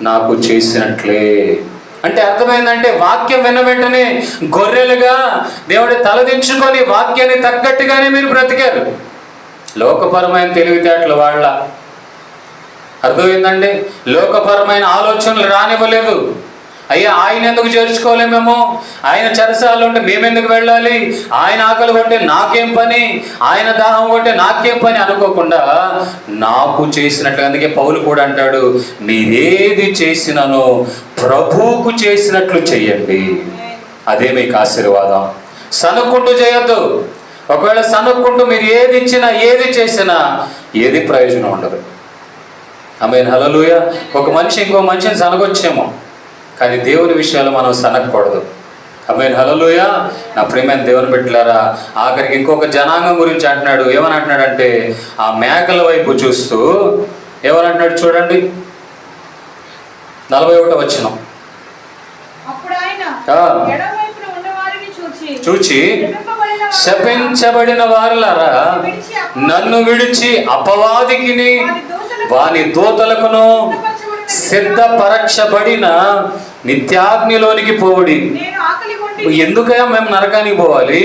నాకు చేసినట్లే. అంటే అర్థమైందంటే, వాక్యం విన్న వెంటనే గొర్రెలుగా దేవుడి తలదించుకొని వాక్యాన్ని తగ్గట్టుగానే మీరు బ్రతికారు. లోకపరమైన తెలివితేటల వాళ్ళ అర్థమైందండి, లోకపరమైన ఆలోచనలు రానివ్వలేదు. అయ్యా ఆయన ఎందుకు చేర్చుకోలేమేమో, ఆయన చెరసాలలో ఉంటే మేమెందుకు వెళ్ళాలి, ఆయన ఆకలి కొంటే నాకేం పని, ఆయన దాహం కొంటే నాకేం పని అనుకోకుండా నాకు చేసినట్లు. అందుకే పౌలు కూడా అంటాడు, మీరేది చేసినానో ప్రభువుకు చేసినట్లు చెయ్యండి, అదే మీకు ఆశీర్వాదం. సనుక్కుంటూ చేయొద్దు. ఒకవేళ సనుక్కుంటూ మీరు ఏది ఇచ్చినా ఏది చేసినా ఏది ప్రయోజనం ఉండదు. ఆమేన్ హల్లెలూయా. ఒక మనిషి ఇంకో మనిషిని సనగొచ్చేమో, కానీ దేవుని విషయాలు మనం సనగకూడదు. ఆమేన్ హల్లెలూయా. నా ప్రియమైన దేవుని బిడ్డలారా, ఆఖరికి ఇంకొక జనాంగం గురించి అంటున్నాడు. ఏమని అంటున్నాడంటే, ఆ మేకల వైపు చూస్తూ ఏమని అంటున్నాడు చూడండి, 41వ వచనం. చూచి శపించబడిన వారులారా, నన్ను విడిచి అపవాదికిని వాని దూతలకును సిద్ధపరచబడిన నిత్యాగ్నిలోనికి పోవుడి. నేను ఆకలి కొంటిని. ఎందుకయ్యా మేము నరకానికి పోవాలి?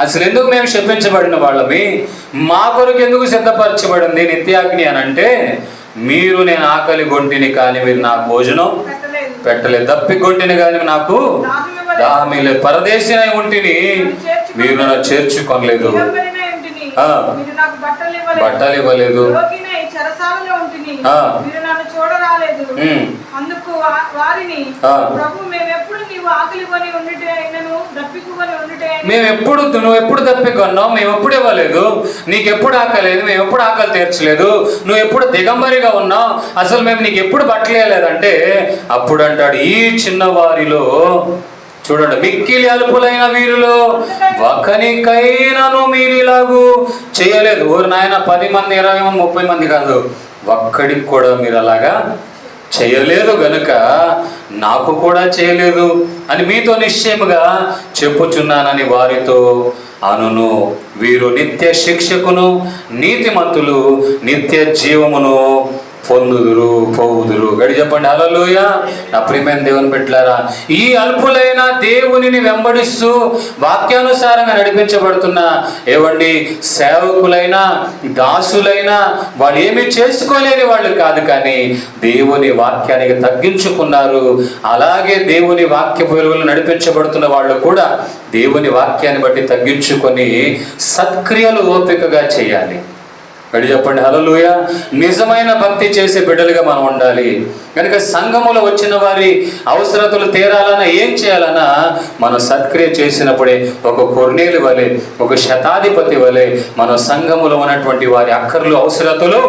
అసలు ఎందుకు మేము శపించబడిన వాళ్ళమి? మా కొరకు ఎందుకు సిద్ధపరచబడింది నిత్యాగ్ని అని అంటే, మీరు నేను ఆకలి గొంటిని కానీ మీరు నాకు భోజనం పెట్టలేదు, దప్పి గొంటిని కానీ నాకు దాహం లేదు, పరదేశినై ఉంటిని మీరు నన్ను చేర్చుకోలేదు, బట్టలు ఇవ్వలేదు, అందుకు వారిని ప్రభు నువ్వు ఎప్పుడు దప్పికొన్నావు, మేము ఎప్పుడు ఇవ్వలేదు, నీకు ఎప్పుడు ఆకలేదు, మేము ఎప్పుడు ఆకలి తీర్చలేదు, నువ్వు ఎప్పుడు దిగంబరిగా ఉన్నావు, అసలు మేము నీకు ఎప్పుడు బట్టలేదంటే, అప్పుడు అంటాడు ఈ చిన్నవారిలో చూడండి మిక్కిలి అల్పులైన వీరిలో ఒకనికైనాను మీరు ఇలాగూ చేయలేదు. ఊరు నాయన 10 మంది 20 మంది 30 మంది కాదు, ఒక్కడికి కూడా మీరు అలాగా చేయలేదు గనుక నాకు కూడా చేయలేదు అని మీతో నిశ్చయముగా చెప్పుచున్నానని వారితో అనును. వీరు నిత్య శిక్షకును నీతిమంతులు నిత్య జీవమును పొందుదురు పోవుదురు. గడి చెప్పండి హల్లెలూయా. నా ప్రియమైన దేవుని బిడ్డలారా, ఈ అల్పులైన దేవునిని వెంబడిస్తూ వాక్యానుసారంగా నడిపించబడుతున్న ఏవండి సేవకులైనా దాసులైనా వాళ్ళు ఏమి చేసుకోలేని వాళ్ళు కాదు, కానీ దేవుని వాక్యానికి తగ్గించుకున్నారు. అలాగే దేవుని వాక్య వెలుగులు నడిపించబడుతున్న వాళ్ళు కూడా దేవుని వాక్యాన్ని బట్టి తగ్గించుకొని సత్క్రియలు ఓపికగా చేయాలి. గడి చెప్పండి హల్లెలూయా. నిజమైన భక్తి చేసే బిడ్డలుగా మనం ఉండాలి. కనుక సంఘములో వచ్చిన వారి అవసరతలు తీరాలన్నా ఏం చేయాలన్నా మనం సత్క్రియ చేసినప్పుడే ఒక కొర్నేలు వలె, ఒక శతాధిపతి వలె మన సంఘములో ఉన్నటువంటి వారి అక్కర్లు అవసరతలు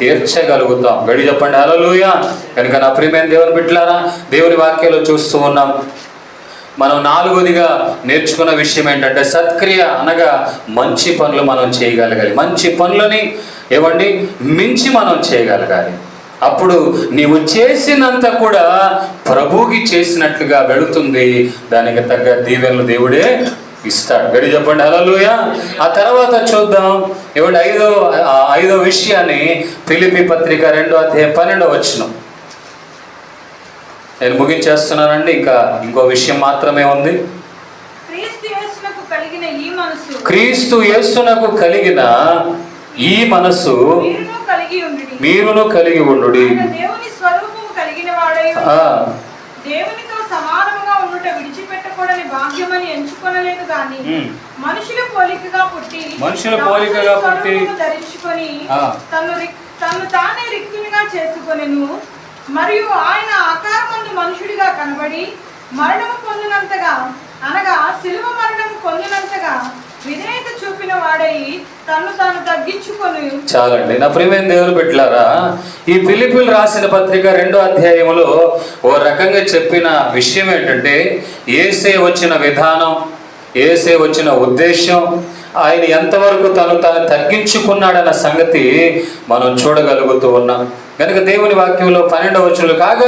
తీర్చగలుగుతాం. గడి చెప్పండి హల్లెలూయా. కనుక నా ప్రియమైన దేవుని బిడ్డలారా, దేవుని వాక్యాలు చూస్తూ ఉన్నాం. మనం 4వదిగా నేర్చుకున్న విషయం ఏంటంటే సత్క్రియ అనగా మంచి పనులు మనం చేయగలగాలి. మంచి పనులని ఏమండి మించి మనం చేయగలగాలి. అప్పుడు నీవు చేసినంత కూడా ప్రభువుకి చేసినట్లుగా వెళుతుంది. దానికి తగ్గ దీవెనలు దేవుడే ఇస్తాడు. గడి చెప్పండి హల్లెలూయా. ఆ తర్వాత చూద్దాం ఏమంటే ఐదో విషయాన్ని ఫిలిప్పీ పత్రిక 2వ అధ్యాయం 12వ వచనం. నేను ముగించేస్తున్నానండి. ఇంకో విషయం మాత్రమే ఉంది. క్రీస్తు యేసునకు కలిగిన ఈ మనసు మీరును కలిగి ఉండుడి. దేవునితో సమానముగా ఉండుట విడిచిపెట్టకూడని భాగ్యమని ఎంచుకొనలేదు గాని మనుషుల పోలికగా పుట్టి ధరించుకొని తను తానే రిక్తునిగా చేసుకొనెను. మరియు ఆయన ఆకారమందు మనుషుడిగా కనబడి మరణము పొందినంతగా అనగా శిలువ మరణము పొందినంతగా విధేయత చూపిన వాడై తను తాను తగ్గించుకొని. చాలండి నా ప్రియమైన దేవుని బిడ్డలారా, ఈ ఫిలిప్పీయులు రాసిన పత్రిక 2వ అధ్యాయంలో ఓ రకంగా చెప్పిన విషయం ఏంటంటే యేసే వచ్చిన విధానం, యేసే వచ్చిన ఉద్దేశం, ఆయన ఎంతవరకు తను తగ్గించుకున్నాడన్న సంగతి మనం చూడగలుగుతూ ఉన్నాం. కనుక దేవుని వాక్యంలో 12వ వచనంలో కాగా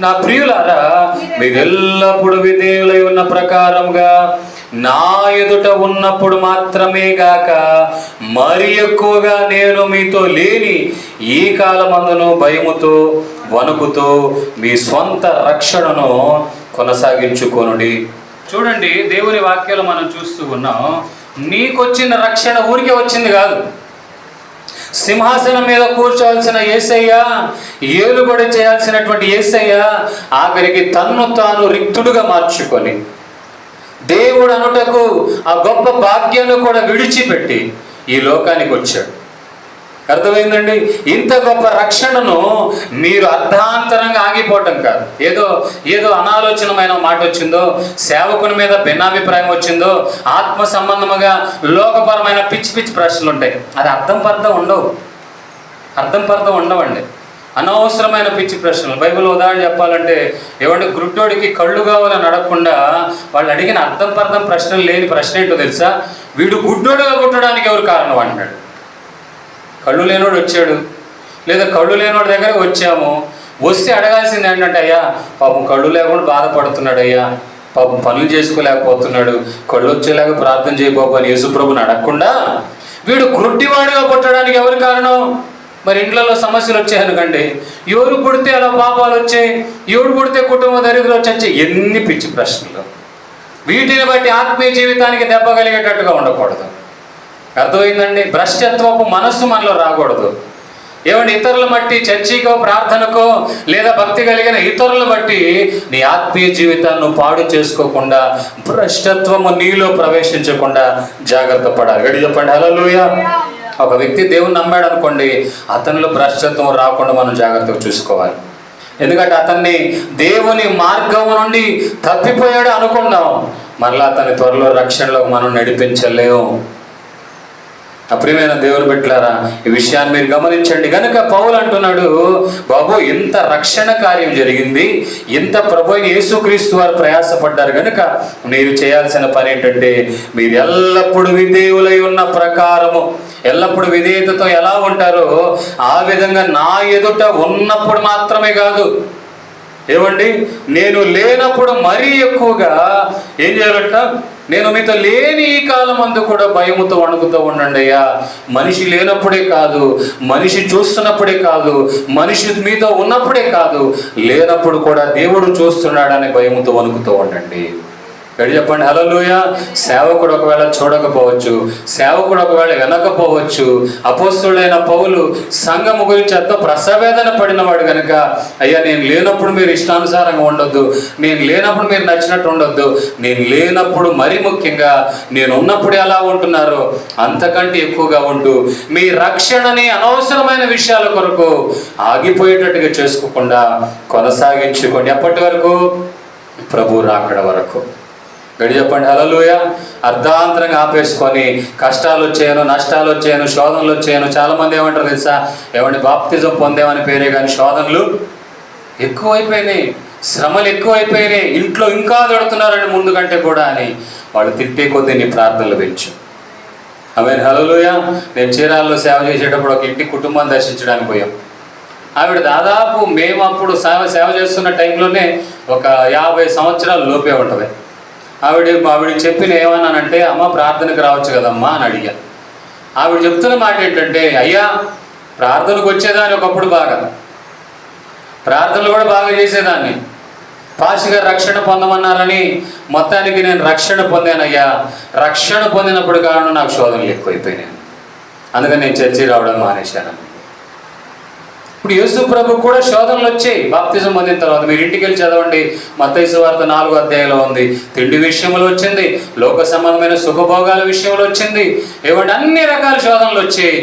నా ప్రియులారా మీరు ఎల్లప్పుడూ విధేయులై ఉన్న ప్రకారంగా నా ఎదుట ఉన్నప్పుడు మాత్రమే గాక మరి ఎక్కువగా నేను మీతో లేని ఈ కాలమందును భయముతో వణుకుతో మీ స్వంత రక్షణను కొనసాగించుకొనుడి. చూడండి దేవుని వాక్యాలు మనం చూస్తూ ఉన్నాం. నీకొచ్చిన రక్షణ ఊరికే వచ్చింది కాదు. సింహాసనం మీద కూర్చోవలసిన యేసయ్య, ఏలుబడి చేయాల్సినటువంటి యేసయ్య ఆఖరికి తన్ను తాను రిక్తుడుగా మార్చుకొని దేవుడు అనుటకు ఆ గొప్ప భాగ్యాన్ని కూడా విడిచిపెట్టి ఈ లోకానికి వచ్చాడు. అర్థమైందండి? ఇంత గొప్ప రక్షణను మీరు అర్ధాంతరంగా ఆగిపోవటం కాదు, ఏదో అనాలోచనమైన మాట వచ్చిందో, సేవకుని మీద భిన్నాభిప్రాయం వచ్చిందో, ఆత్మ సంబంధముగా లోకపరమైన పిచ్చి ప్రశ్నలు ఉంటాయి. అది అర్థం పర్థం ఉండవండి. అనవసరమైన పిచ్చి ప్రశ్నలు. బైబిల్ ఉదాహరణ చెప్పాలంటే ఏమంటే గుడ్డోడికి కళ్ళు కావాలని అడగకుండా వాళ్ళు అడిగిన అర్థం పర్థం ప్రశ్నలు లేని ప్రశ్న ఏంటో తెలుసా? వీడు గుడ్డోడుగా పుట్టడానికి ఎవరు కారణం అంటాడు. కళ్ళు లేనోడు వచ్చాడు, లేదా కళ్ళు లేనోడి దగ్గర వచ్చాము, వస్తే అడగాల్సింది ఏంటంటే అయ్యా పాపం కళ్ళు లేకుండా బాధపడుతున్నాడు, అయ్యా పాపం పనులు చేసుకోలేకపోతున్నాడు, కళ్ళు వచ్చేలాగా ప్రార్థన చేయబోబు అని యేసుప్రభుని అడగకుండా వీడు గుడ్డివాడిగా పుట్టడానికి ఎవరు కారణం? మరి ఇండ్లలో సమస్యలు వచ్చాయనుకండి, ఎవరు పుడితే అలా పాపాలు వచ్చాయి, ఎవరు పుడితే కుటుంబ దరిద్రం వచ్చాయి, ఎన్ని పిచ్చి ప్రశ్నలు. వీటిని బట్టి ఆత్మీయ జీవితానికి దెబ్బ కలిగేటట్టుగా ఉండకూడదు. అర్థమైందండి? భ్రష్టత్వపు మనస్సు మనలో రాకూడదు. ఏమంటే ఇతరుల బట్టి, చర్చికో ప్రార్థనకో లేదా భక్తి కలిగిన ఇతరుల బట్టి నీ ఆత్మీయ జీవితాన్ని పాడు చేసుకోకుండా, భ్రష్టత్వము నీలో ప్రవేశించకుండా జాగ్రత్త పడాలి. గడి చెప్పండి హల్లెలూయా. ఒక వ్యక్తి దేవుని నమ్మాడు అనుకోండి, అతనిలో భ్రష్టత్వం రాకుండా మనం జాగ్రత్తగా చూసుకోవాలి. ఎందుకంటే అతన్ని దేవుని మార్గం నుండి తప్పిపోయాడు అనుకున్నాం, మరలా అతని త్వరలో రక్షణలో మనం నడిపించలేము. అప్రియమైన దేవుని బిడ్డలారా, ఈ విషయాన్ని మీరు గమనించండి. కనుక పౌలు అంటున్నాడు, బాబు ఇంత రక్షణ కార్యం జరిగింది, ఇంత ప్రభు అయిన యేసుక్రీస్తు వారు ప్రయాసపడ్డారు కనుక మీరు చేయాల్సిన పని ఏంటంటే, మీరు ఎల్లప్పుడూ విధేయులై ఉన్న ప్రకారము, ఎల్లప్పుడూ విధేయతతో ఎలా ఉంటారో ఆ విధంగా నా ఎదుట ఉన్నప్పుడు మాత్రమే కాదు, ఏమండి నేను లేనప్పుడు మరీ ఎక్కువగా ఏం చేయాలంట, నేను మీతో లేని ఈ కాలం అందు కూడా భయముతో వణుకుతూ ఉండండి అయ్యా. మనిషి లేనప్పుడే కాదు, మనిషి చూస్తున్నప్పుడే కాదు, మనిషి మీతో ఉన్నప్పుడే కాదు, లేనప్పుడు కూడా దేవుడు చూస్తున్నాడని భయముతో వణుకుతూ ఉండండి. గడి చెప్పండి హల్లెలూయా. సేవకుడు ఒకవేళ చూడకపోవచ్చు, సేవకుడు ఒకవేళ వినకపోవచ్చు. అపోస్తలుడైన పౌలు సంఘము గురించి ఎంతో ప్రసవేదన పడినవాడు కనుక, అయ్యా నేను లేనప్పుడు మీరు ఇష్టానుసారంగా ఉండొద్దు, నేను లేనప్పుడు మీరు నచ్చినట్టు ఉండొద్దు, నేను లేనప్పుడు మరీ ముఖ్యంగా నేను ఉన్నప్పుడు ఎలా ఉంటున్నారో అంతకంటే ఎక్కువగా ఉంటూ మీ రక్షణని అనవసరమైన విషయాల కొరకు ఆగిపోయేటట్టుగా చేసుకోకుండా కొనసాగించుకోండి. ఎప్పటి వరకు? ప్రభు రాకడ వరకు. గడి చెప్పండి హల్లెలూయా. అర్ధాంతరంగా ఆపేసుకొని కష్టాలు వచ్చాయను, నష్టాలు వచ్చాయను, శోధనలు వచ్చాయను. చాలామంది ఏమంటారు తెలుసా, ఏమంటే బాప్తిజం పొందేమని పేరే కానీ శోధనలు ఎక్కువైపోయినాయి, శ్రమలు ఎక్కువైపోయినాయి, ఇంట్లో ఇంకా దొడుతున్నారండి ముందు కంటే కూడా అని వాళ్ళు తిట్టే కొద్దీ నీ ప్రార్థనలు పెంచు. ఆమేన్ హల్లెలూయా. నేను చీరాల్లో సేవ చేసేటప్పుడు ఒక ఇంటి కుటుంబాన్ని దర్శించడానికి పోయాం. ఆవిడ దాదాపు మేము అప్పుడు సేవ చేస్తున్న టైంలోనే ఒక 50 సంవత్సరాల లోపే ఉంటుంది. ఆవిడకి చెప్పిన ఏమన్నానంటే, అమ్మ ప్రార్థనకు రావచ్చు కదమ్మా అని అడిగా. ఆవిడ చెప్తున్న మాట ఏంటంటే, అయ్యా ప్రార్థనకు వచ్చేదాన్ని ఒకప్పుడు బాగా, ప్రార్థనలు కూడా బాగా చేసేదాన్ని, పాస్టర్ గారు రక్షణ పొందమన్నారని మొత్తానికి నేను రక్షణ పొందానయ్యా. రక్షణ పొందినప్పుడు కారణం నాకు శోధనలు ఎక్కువైపోయినాయి, అందుకని నేను చర్చి రావడం మానేశాను. ఇప్పుడు యేసు ప్రభు కూడా శోధనలు వచ్చాయి బాప్తిజం పొందిన తర్వాత. మీరు ఇంటికి వెళ్ళి చదవండి, మత్తయి సువార్త 4వ అధ్యాయంలో ఉంది. తిండి విషయంలో వచ్చింది, లోక సంబంధమైన సుఖభోగాల విషయంలో వచ్చింది, ఏవండి అన్ని రకాల శోధనలు వచ్చాయి.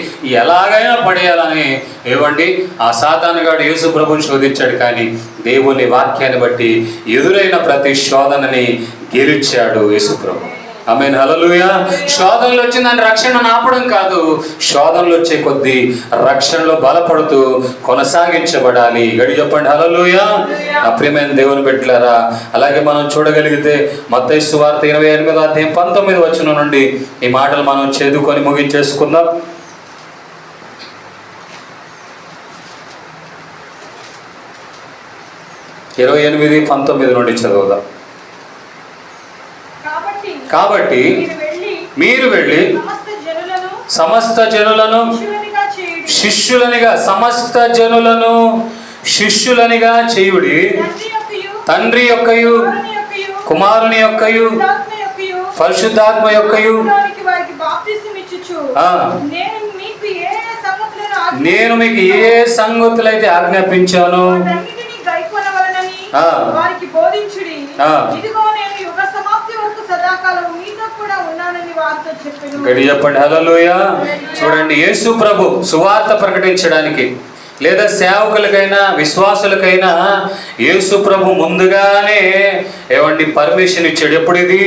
ఎలాగైనా పడేయాలని ఏవండి ఆ సాతానుగాడు యేసు ప్రభుని శోధించాడు, కానీ దేవుని వాక్యాన్ని బట్టి ఎదురైన ప్రతి శోధనని గెలిచాడు యేసు ప్రభు. ఆమేన్ హల్లెలూయా. శోధనలు వచ్చిందని రక్షణ ఆపడం కాదు, శోధనలు వచ్చే కొద్దీ రక్షణలో బలపడుతూ కొనసాగించబడాలి. గడి చెప్పండి హల్లెలూయా. ప్రియమైన దేవుని బిడ్డలారా, అలాగే మనం చూడగలిగితే మత్తయి సువార్త 28వ అధ్యాయం 19వ వచనం నుండి ఈ మాటలు మనం చదువుకొని ముగించేసుకుందాం. 28:19 నుండి చదువుదాం. కాబట్టి మీరు వెళ్ళి సమస్త జనులను శిష్యులనిగా, సమస్త జనులను శిష్యులనిగా చేయుడి, తండ్రి యొక్కయు కుమారుని యొక్కయు పరిశుద్ధాత్మ యొక్కయు నేను మీకు ఏ సంగతులైతే ఆజ్ఞాపించాను గడి చెప్పండి హల్లెలూయా. చూడండి, యేసు ప్రభు సువార్త ప్రకటించడానికి లేదా సేవకులకైనా విశ్వాసులకైనా యేసు ప్రభు ముందుగానే ఏమండి పర్మిషన్ ఇచ్చాడు. ఎప్పుడు ఇది?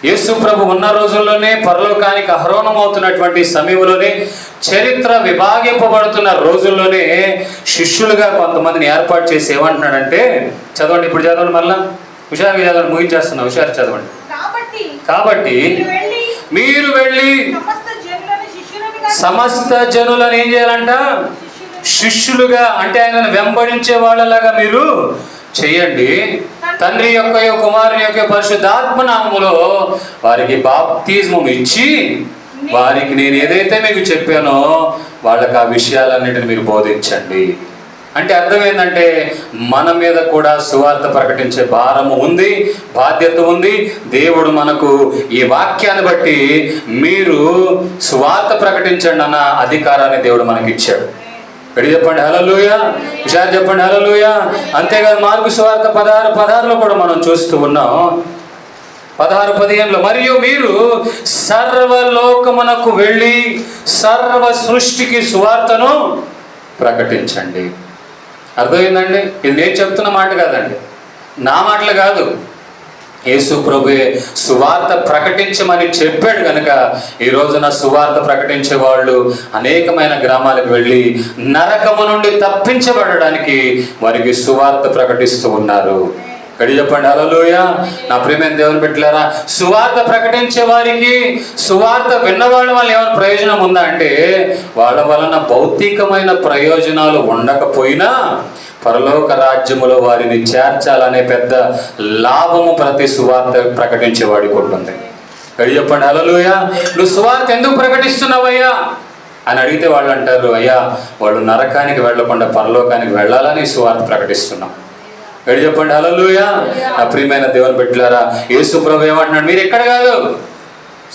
యేసు ప్రభు ఉన్న రోజుల్లోనే, పరలోకానికి ఆరోహణమవుతున్నటువంటి సమయంలోనే, చరిత్ర విభాగింపబడుతున్న రోజుల్లోనే శిష్యులుగా కొంతమందిని ఏర్పాటు చేసి ఏమంటున్నాడంటే, చదవండి, ఇప్పుడు చదవండి, మళ్ళా హుషారుగా చదవండి, ముగించేస్తున్నా, హుషారు చదవండి. కాబట్టి మీరు వెళ్ళి సమస్త జనులను ఏం చేయాలంట? శిష్యులుగా, అంటే ఆయనను వెంబడించే వాళ్ళలాగా మీరు చేయండి. తండ్రి యొక్క కుమారుని యొక్క పరిశుద్ధాత్మ నామములో వారికి బాప్తిజం ఇచ్చి వారికి నేను ఏదైతే మీకు చెప్పానో వాళ్ళకి ఆ విషయాలన్నిటిని మీరు బోధించండి. అంటే అర్థం ఏంటంటే మన మీద కూడా సువార్త ప్రకటించే భారము ఉంది, బాధ్యత ఉంది. దేవుడు మనకు ఈ వాక్యాన్ని బట్టి మీరు సువార్త ప్రకటించండి అన్న అధికారాన్ని దేవుడు మనకి ఇచ్చాడు. ఇక్కడ చెప్పండి హల్లెలూయా, విషయాలు చెప్పండి హల్లెలూయా. అంతేకాదు మార్కు సువార్త 16:16 కూడా మనం చూస్తూ ఉన్నాం. 16:15 మరియు మీరు సర్వలోకమునకు వెళ్ళి సర్వ సృష్టికి సువార్తను ప్రకటించండి. అర్థమైందండి? ఇది నేను చెప్తున్న మాట కాదండి, నా మాటలు కాదు. యేసు ప్రభువే సువార్త ప్రకటించమని చెప్పాడు కనుక ఈ రోజున సువార్త ప్రకటించే వాళ్ళు అనేకమైన గ్రామాలకు వెళ్ళి నరకము నుండి తప్పించబడడానికి వారికి సువార్త ప్రకటిస్తూ ఉన్నారు. ఇక్కడ చెప్పండి హల్లెలూయా. నా ప్రియమైన దేవుని బిడ్డలారా, సువార్త ప్రకటించే వారికి, సువార్త విన్నవాళ్ళ వల్ల ఏమైనా ప్రయోజనం ఉందా అంటే వాళ్ళ వలన భౌతికమైన ప్రయోజనాలు ఉండకపోయినా పరలోక రాజ్యములో వారిని చేర్చాలనే పెద్ద లాభము ప్రతి సువార్త ప్రకటించే వాడికి ఉంటుంది. ఇక్కడ చెప్పండి హల్లెలూయా. నువ్వు సువార్త ఎందుకు ప్రకటిస్తున్నావయ్యా అని అడిగితే వాళ్ళు అంటారు, అయ్యా వాళ్ళు నరకానికి వెళ్ళకుండా పరలోకానికి వెళ్ళాలని సువార్త ప్రకటిస్తున్నాం. ఇక్కడ చెప్పండి హల్లెలూయా. నా ప్రియమైన దేవుని బిడ్డలారా, యేసు ప్రభువు ఏమంటున్నాడు, మీరు ఎక్కడ కాదు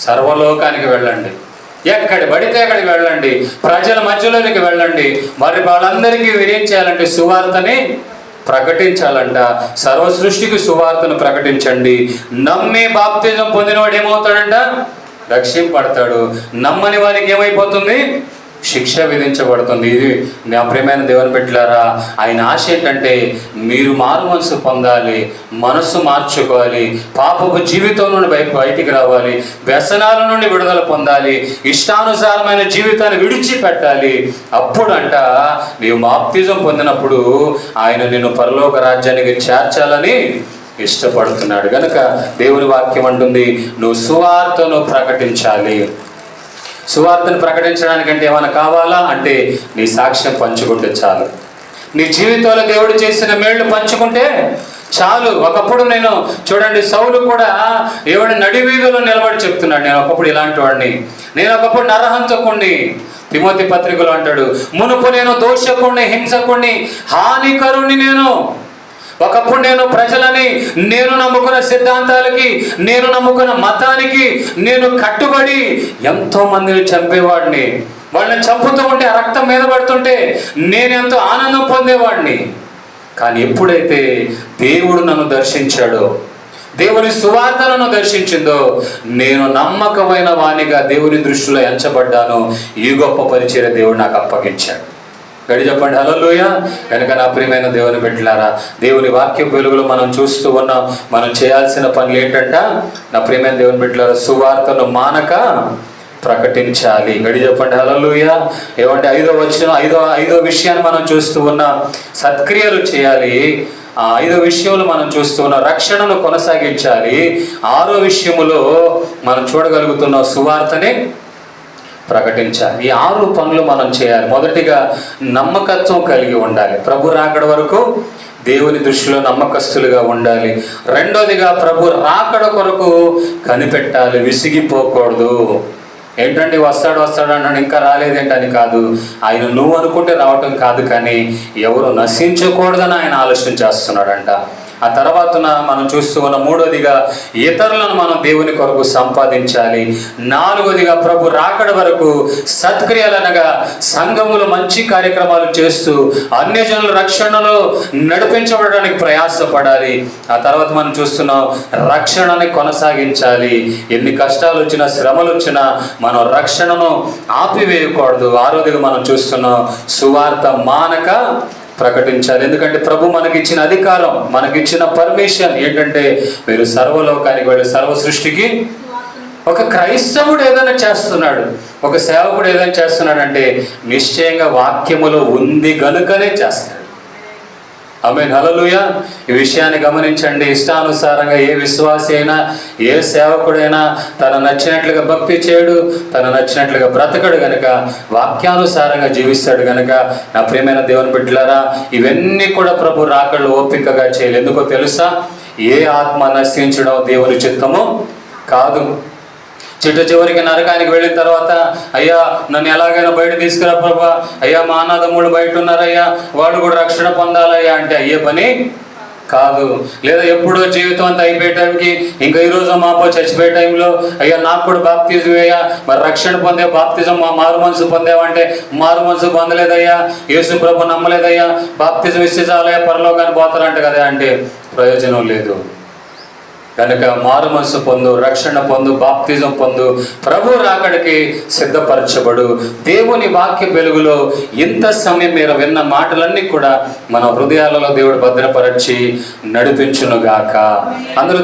సర్వలోకానికి వెళ్ళండి, ఎక్కడ పడితే అక్కడికి వెళ్ళండి, ప్రజల మధ్యలోనికి వెళ్ళండి. మరి వాళ్ళందరికీ మీరేం చేయాలంటే సువార్తని ప్రకటించాలంట. సర్వ సృష్టికి సువార్తను ప్రకటించండి. నమ్మి బాప్తిజం పొందినవాడు ఏమవుతాడంట? రక్షింపడతాడు. నమ్మని వారికి ఏమైపోతుంది? శిక్ష విధించబడుతుంది. ఇది నా ప్రియమైన దేవుని బిడ్డలారా, ఆయన ఆశ ఏంటంటే మీరు మారు మనసు పొందాలి, మనస్సు మార్చుకోవాలి, పాపపు జీవితం నుండి బయటికి రావాలి, వ్యసనాల నుండి విడుదల పొందాలి, ఇష్టానుసారమైన జీవితాన్ని విడిచిపెట్టాలి. అప్పుడంట నీవు బాప్తిజం పొందినప్పుడు ఆయన నిన్ను పరలోక రాజ్యానికి చేర్చాలని ఇష్టపడుతున్నాడు. కనుక దేవుని వాక్యం అంటుంది, నువ్వు సువార్తను ప్రకటించాలి. సువార్తను ప్రకటించడానికంటే ఏమైనా కావాలా అంటే నీ సాక్ష్యం పంచుకుంటే చాలు. నీ జీవితంలో దేవుడు చేసిన మేళ్లు పంచుకుంటే చాలు. ఒకప్పుడు నేను చూడండి, సౌలు కూడా దేవుడి నడివీధిలో నిలబడి చెప్తున్నాడు, నేను ఒకప్పుడు ఇలాంటి వాడిని, నేను ఒకప్పుడు నరహంతకుణ్ణి. తిమోతి పత్రికలో అంటాడు, మునుపు నేను దోషకుణ్ణి, హింసకుణ్ణి, హానికరుణ్ణి. ఒకప్పుడు నేను ప్రజలని, నేను నమ్ముకున్న సిద్ధాంతాలకి, నేను నమ్ముకున్న మతానికి నేను కట్టుబడి ఎంతో మందిని చంపేవాడిని. వాళ్ళని చంపుతూ ఉంటే ఆ రక్తం మీద పడుతుంటే నేనెంతో ఆనందం పొందేవాడిని. కానీ ఎప్పుడైతే దేవుడు నన్ను దర్శించాడో, దేవుని సువార్త నన్ను దర్శించిందో, నేను నమ్మకమైన వానిగా దేవుని దృష్టిలో ఎంచబడ్డాను. ఈ గొప్ప పరిచర్య దేవుడు నాకు అప్పగించాడు. గడి చెప్పండి హల్లెలూయా. కనుక నా ప్రియమైన దేవుని బిడ్డలారా, దేవుని వాక్య వెలుగులో మనం చూస్తూ ఉన్నాం. మనం చేయాల్సిన పనులు ఏంటంట? నా ప్రియమైన దేవుని బిడ్డలారా, సువార్తను మానక ప్రకటించాలి. గడి చెప్పండి హల్లెలూయా. ఏమంటే 5వ వచనం, ఐదో విషయాన్ని మనం చూస్తూ ఉన్నాం. సత్క్రియలు చేయాలి. 5వ విషయంలో మనం చూస్తూ ఉన్నాం, రక్షణను కొనసాగించాలి. 6వ విషయములో మనం చూడగలుగుతున్నాం, సువార్తని ప్రకటించాలి. ఈ 6 పనులు మనం చేయాలి. మొదటిగా నమ్మకత్వం కలిగి ఉండాలి. ప్రభు రాకడ వరకు దేవుని దృష్టిలో నమ్మకస్తులుగా ఉండాలి. రెండోదిగా ప్రభు రాకడ కొరకు కనిపెట్టాలి, విసిగిపోకూడదు. ఏంటంటే వస్తాడు అన్నాడు, ఇంకా రాలేదేంటని కాదు. ఆయన నువ్వు అనుకుంటే రావటం కాదు, కానీ ఎవరు నశించకూడదని ఆయన ఆలోచన చేస్తున్నాడంట. ఆ తర్వాత మనం చూస్తూ ఉన్న మూడోదిగా ఇతరులను మనం దేవుని కొరకు సంపాదించాలి. 4వదిగా ప్రభు రాకడ వరకు సత్క్రియలనగా సంఘములో మంచి కార్యక్రమాలు చేస్తూ అన్యజనుల రక్షణలో నడిపించబడడానికి ప్రయాసపడాలి. ఆ తర్వాత మనం చూస్తున్నాం, రక్షణని కొనసాగించాలి. ఎన్ని కష్టాలు వచ్చినా, శ్రమలు వచ్చినా మనం రక్షణను ఆపివేయకూడదు. 6వదిగా మనం చూస్తున్నాం, సువార్త మానక ప్రకటించాలి. ఎందుకంటే ప్రభు మనకిచ్చిన అధికారం, మనకిచ్చిన పర్మిషన్ ఏంటంటే మీరు సర్వలోకానికి వెళ్ళి సర్వ సృష్టికి. ఒక క్రైస్తవుడు ఏదైనా చేస్తున్నాడు, ఒక సేవకుడు ఏదైనా చేస్తున్నాడంటే నిశ్చయంగా వాక్యములో ఉంది గనుకనే చేస్తాడు. ఆమేన్ హల్లెలూయా. ఈ విషయాన్ని గమనించండి. ఇష్టానుసారంగా ఏ విశ్వాసి అయినా, ఏ సేవకుడైనా తన నచ్చినట్లుగా భక్తి చేయడు, తన నచ్చినట్లుగా బ్రతకడు గనుక, వాక్యానుసారంగా జీవిస్తాడు గనుక నా ప్రియమైన దేవుని బిడ్డలారా, ఇవన్నీ కూడా ప్రభు రాకడలో ఓపికగా చేయాలి. ఎందుకో తెలుసా? ఏ ఆత్మ నశించడం దేవుని చిత్తము కాదు. చివరికి నరకానికి వెళ్ళిన తర్వాత, అయ్యా నన్ను ఎలాగైనా బయట తీసుకురా ప్రభా, అయ్యా మా అన్నదమ్ముళ్ళు బయట ఉన్నారయ్యా, వాళ్ళు కూడా రక్షణ పొందాలయ్యా అంటే అయ్యే పని కాదు. లేదా ఎప్పుడో జీవితం అంతా అయిపోయే టైంకి, ఇంకా ఈరోజు మాపో చచ్చిపోయే టైంలో, అయ్యా నాకు కూడా బాప్తిజం అయ్యా, మరి రక్షణ పొందే బాప్తిజం మారు మనసు పొందేవంటే మారు మనసు పొందలేదయ్యా, యేసు ప్రభు నమ్మలేదయ్యా, బాప్తిజం ఇస్తే చాలయ్యా పరలోకానికి పోతారంట కదా అంటే ప్రయోజనం లేదు. కనుక మారు మనసు పొందు, రక్షణ పొందు, బాప్తిజం పొందు, ప్రభు రాకడికి సిద్ధపరచబడు. దేవుని వాక్య వెలుగులో ఇంత సమయం మీరు విన్న మాటలన్నీ కూడా మన హృదయాలలో దేవుడు భద్రపరచి నడిపించునుగాక. అందరూ